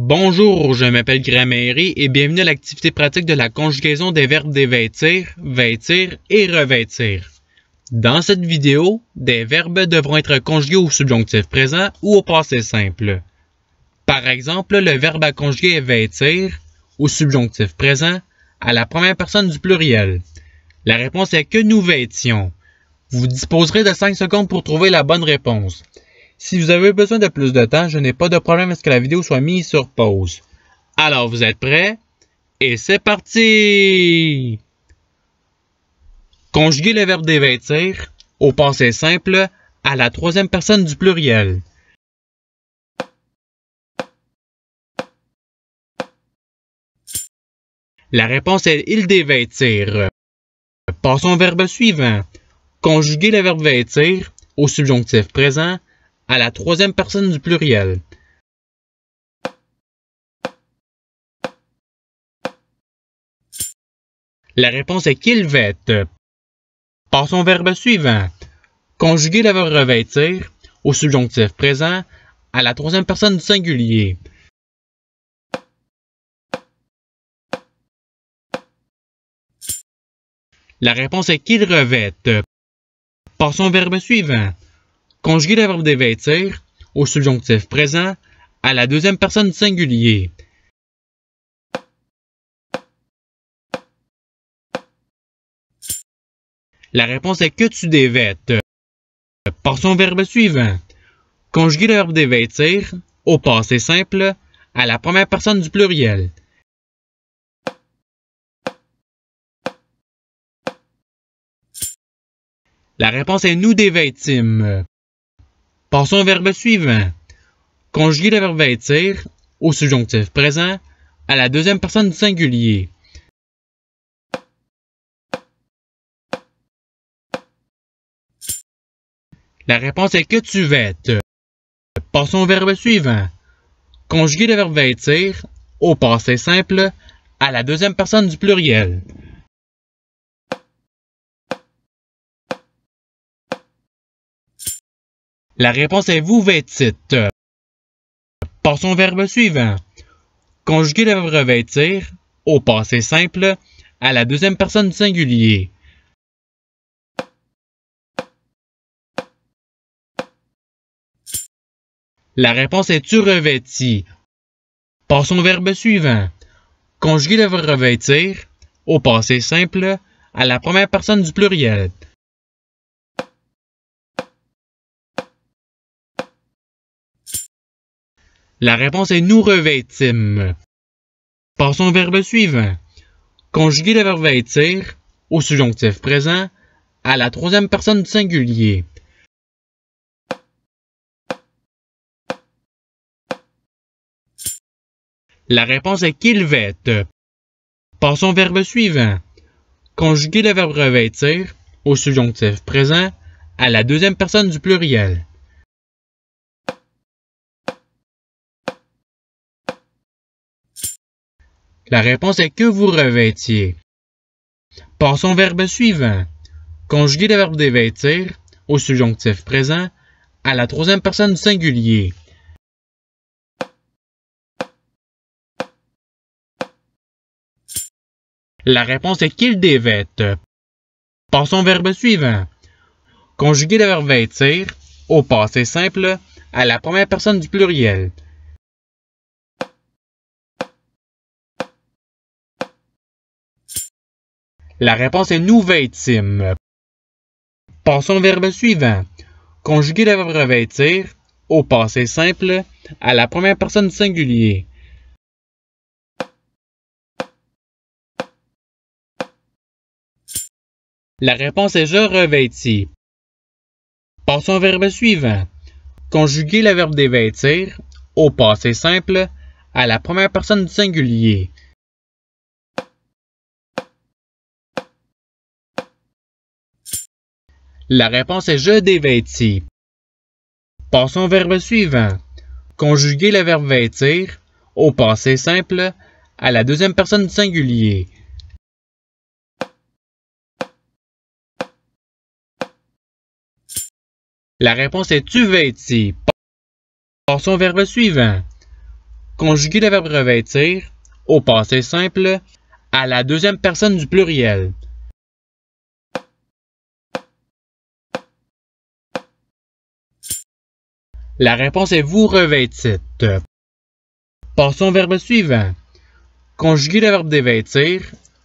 Bonjour, je m'appelle Gramairy et bienvenue à l'activité pratique de la conjugaison des verbes dévêtir, vêtir et revêtir. Dans cette vidéo, des verbes devront être conjugués au subjonctif présent ou au passé simple. Par exemple, le verbe à conjuguer est vêtir au subjonctif présent à la première personne du pluriel. La réponse est que nous vêtions. Vous disposerez de 5 secondes pour trouver la bonne réponse. Si vous avez besoin de plus de temps, je n'ai pas de problème à ce que la vidéo soit mise sur pause. Alors, vous êtes prêts? Et c'est parti! Conjuguez le verbe dévêtir au passé simple à la troisième personne du pluriel. La réponse est « il dévêtir ». Passons au verbe suivant. Conjuguez le verbe vêtir au subjonctif présent à la troisième personne du pluriel. La réponse est qu'il vête. Passons au verbe suivant. Conjuguez le verbe revêtir au subjonctif présent à la troisième personne du singulier. La réponse est qu'il revête. Passons au verbe suivant. Conjuguez le verbe dévêtir au subjonctif présent à la deuxième personne du singulier. La réponse est que tu dévêtes. Passons au verbe suivant. Conjuguez le verbe dévêtir au passé simple à la première personne du pluriel. La réponse est nous dévêtîmes. Passons au verbe suivant. Conjuguez le verbe vêtir au subjonctif présent à la deuxième personne du singulier. La réponse est que tu vêtes. Passons au verbe suivant. Conjuguez le verbe vêtir au passé simple à la deuxième personne du pluriel. La réponse est vous vêtîtes. Passons au verbe suivant. Conjuguez le verbe revêtir au passé simple à la deuxième personne du singulier. La réponse est tu revêtis. Passons au verbe suivant. Conjuguez le verbe revêtir au passé simple à la première personne du pluriel. La réponse est nous revêtîmes. Passons au verbe suivant. Conjuguez le verbe vêtir au subjonctif présent à la troisième personne du singulier. La réponse est qu'il vête. Passons au verbe suivant. Conjuguez le verbe revêtir au subjonctif présent à la deuxième personne du pluriel. La réponse est que vous revêtiez. Passons au verbe suivant. Conjuguez le verbe dévêtir au subjonctif présent à la troisième personne du singulier. La réponse est qu'il dévête. Passons au verbe suivant. Conjuguez le verbe vêtir au passé simple à la première personne du pluriel. La réponse est nous vêtîmes. Passons au verbe suivant. Conjuguez le verbe revêtir au passé simple à la première personne du singulier. La réponse est je revêtis. Passons au verbe suivant. Conjuguez le verbe dévêtir au passé simple à la première personne du singulier. La réponse est je dévêtis. Passons au verbe suivant. Conjuguez le verbe vêtir au passé simple à la deuxième personne du singulier. La réponse est tu vêtis. Passons au verbe suivant. Conjuguer le verbe revêtir au passé simple à la deuxième personne du pluriel. La réponse est vous revêtîtes. Passons au verbe suivant. Conjuguer le verbe dévêtir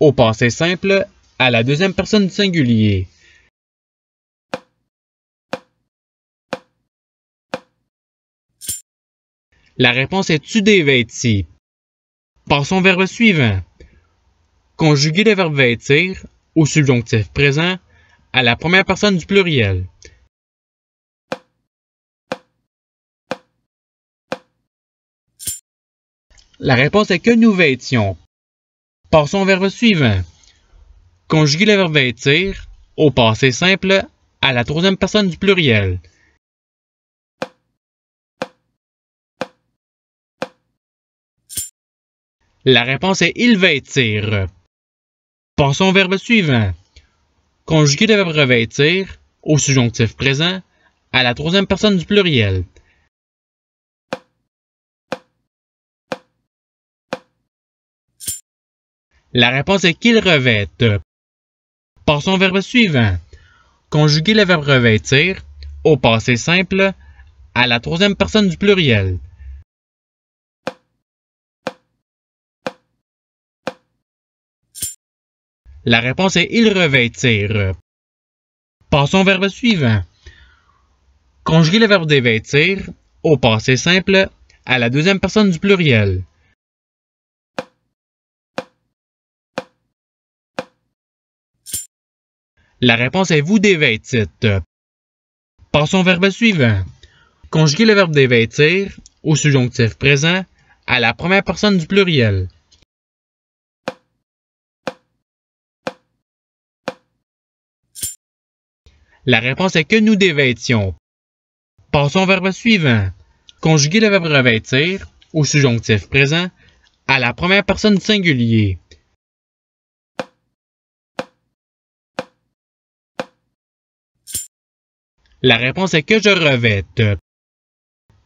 au passé simple à la deuxième personne du singulier. La réponse est tu dévêtis. Passons au verbe suivant. Conjuguer le verbe vêtir au subjonctif présent à la première personne du pluriel. La réponse est que nous vêtions. Passons au verbe suivant. Conjuguer le verbe vêtir au passé simple à la troisième personne du pluriel. La réponse est il vêtir. Passons au verbe suivant. Conjuguer le verbe revêtir au subjonctif présent à la troisième personne du pluriel. La réponse est qu'il revête. Passons au verbe suivant. Conjuguer le verbe revêtir au passé simple à la troisième personne du pluriel. La réponse est il revêtir. Passons au verbe suivant. Conjuguer le verbe dévêtir au passé simple à la deuxième personne du pluriel. La réponse est vous dévêtîtes. Passons au verbe suivant. Conjuguer le verbe dévêtir au subjonctif présent à la première personne du pluriel. La réponse est que nous dévêtions. Passons au verbe suivant. Conjuguer le verbe revêtir au subjonctif présent à la première personne du singulier. La réponse est que je revête.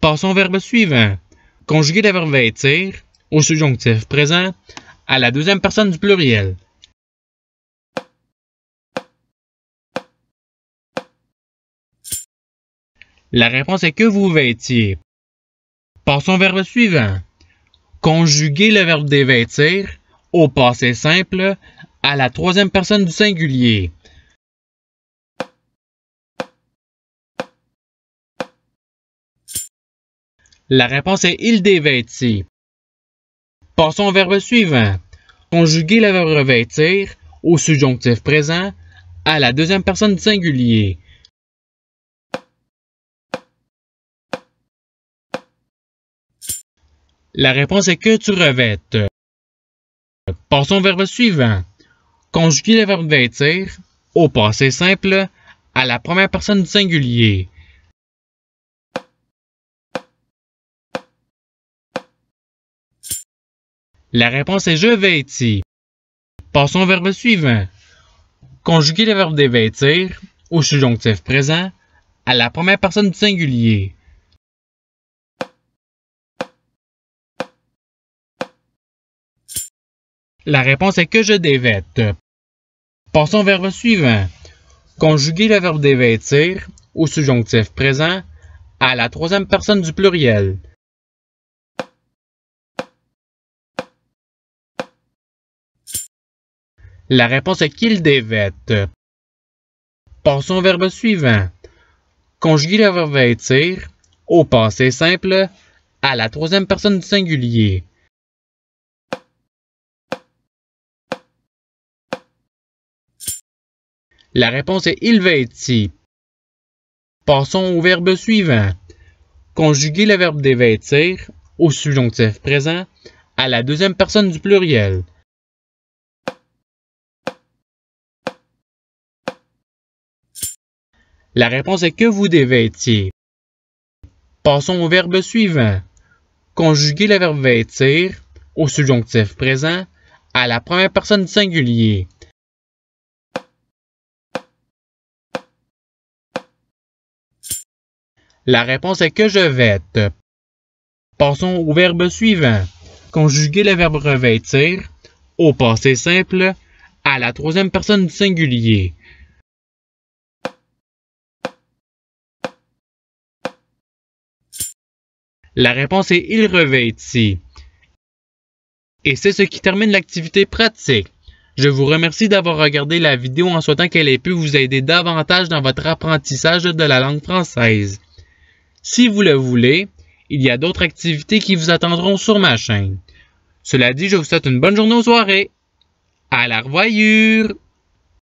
Passons au verbe suivant. Conjuguer le verbe vêtir au subjonctif présent à la deuxième personne du pluriel. La réponse est que vous vêtiez. Passons au verbe suivant. Conjuguer le verbe dévêtir au passé simple à la troisième personne du singulier. La réponse est il dévêtit. Passons au verbe suivant. Conjuguer le verbe revêtir au subjonctif présent à la deuxième personne du singulier. La réponse est que tu revêtes. Passons au verbe suivant. Conjuguer le verbe vêtir au passé simple à la première personne du singulier. La réponse est je vêtis. Passons au verbe suivant. Conjuguer le verbe dévêtir au subjonctif présent à la première personne du singulier. La réponse est que je dévête. Passons au verbe suivant. Conjuguer le verbe dévêtir au subjonctif présent à la troisième personne du pluriel. La réponse est qu'il dévête. Passons au verbe suivant. Conjuguer le verbe vêtir au passé simple à la troisième personne du singulier. La réponse est il vêtit. Passons au verbe suivant. Conjuguer le verbe dévêtir au subjonctif présent à la deuxième personne du pluriel. La réponse est que vous dévêtiez. Passons au verbe suivant. Conjuguer le verbe vêtir au subjonctif présent à la première personne du singulier. La réponse est que je vête. Passons au verbe suivant. Conjuguer le verbe revêtir au passé simple à la troisième personne du singulier. La réponse est « il revêtit ». Et c'est ce qui termine l'activité pratique. Je vous remercie d'avoir regardé la vidéo en souhaitant qu'elle ait pu vous aider davantage dans votre apprentissage de la langue française. Si vous le voulez, il y a d'autres activités qui vous attendront sur ma chaîne. Cela dit, je vous souhaite une bonne journée ou soirée. À la revoyure!